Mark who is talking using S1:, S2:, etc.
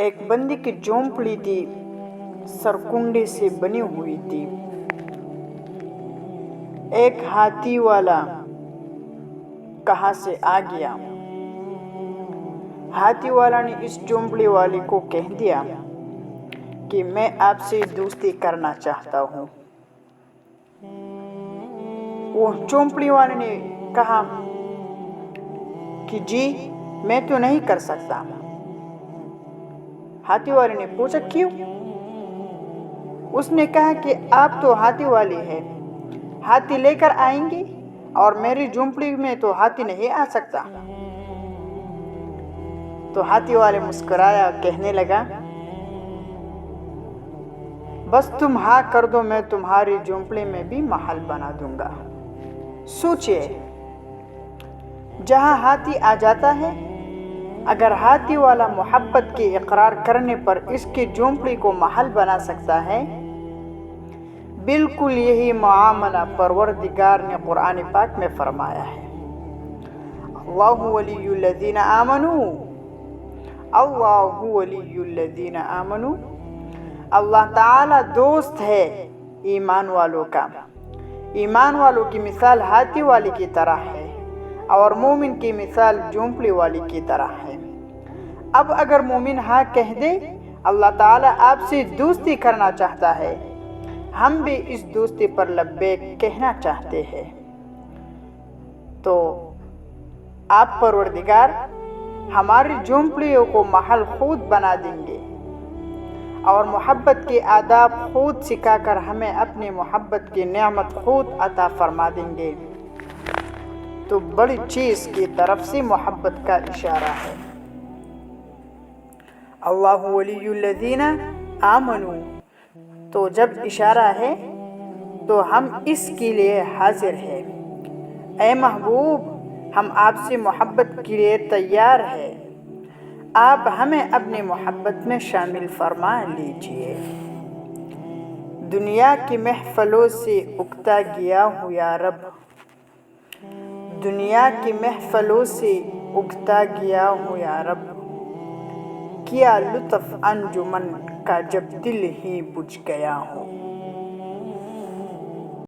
S1: ایک بندی کی جھونپڑی تھی، سرکنڈے سے بنی ہوئی تھی۔ ایک ہاتھی والا کہاں سے آ گیا؟ ہاتھی والا نے اس جھونپڑی والے کو کہہ دیا کہ میں آپ سے دوستی کرنا چاہتا ہوں۔ وہ جھونپڑی والے نے کہا کہ جی میں تو نہیں کر سکتا۔ ہاتھی والے نے پوچھا کیوں؟ اس نے کہا کہ آپ تو ہاتھی والے ہیں، ہاتھی لے کر آئیں گے اور میری جھونپڑی میں تو ہاتھی نہیں آ سکتا۔ تو ہاتھی والے مسکرایا اور کہنے لگا بس تم ہاں کر دو، میں تمہاری جھونپڑی میں بھی محل بنا دوں گا۔ سوچئے، جہاں ہاتھی آ جاتا ہے، اگر ہاتھی والا محبت کے اقرار کرنے پر اس کی جھونپڑی کو محل بنا سکتا ہے، بالکل یہی معاملہ پروردگار نے قرآن پاک میں فرمایا ہے۔ اللہ ولی الذین آمنوا، اللہ ولی الذین آمنوا، اللہ تعالی دوست ہے ایمان والوں کا۔ ایمان والوں کی مثال ہاتھی والے کی طرح ہے اور مومن کی مثال جھونپڑی والے کی طرح ہے۔ اب اگر مومن ہاں کہہ دے، اللہ تعالیٰ آپ سے دوستی کرنا چاہتا ہے، ہم بھی اس دوستی پر لبیک کہنا چاہتے ہیں، تو آپ پروردگار ہماری جھونپڑیوں کو محل خود بنا دیں گے اور محبت کے آداب خود سکھا کر ہمیں اپنی محبت کی نعمت خود عطا فرما دیں گے۔ تو بڑی چیز کی طرف سے محبت کا اشارہ ہے۔ اللہ ولی الذین آمنوا، تو جب اشارہ ہے تو ہم اس کے لیے حاضر ہیں۔ اے محبوب، ہم آپ سے محبت کے لیے تیار ہیں، آپ ہمیں اپنی محبت میں شامل فرما لیجئے۔ دنیا کی محفلوں سے اکتا گیا ہوں یا رب، دنیا کی محفلوں سے اکتا گیا ہوں یا رب، کیا لطف انجمن کا جب دل ہی بجھ گیا ہوں۔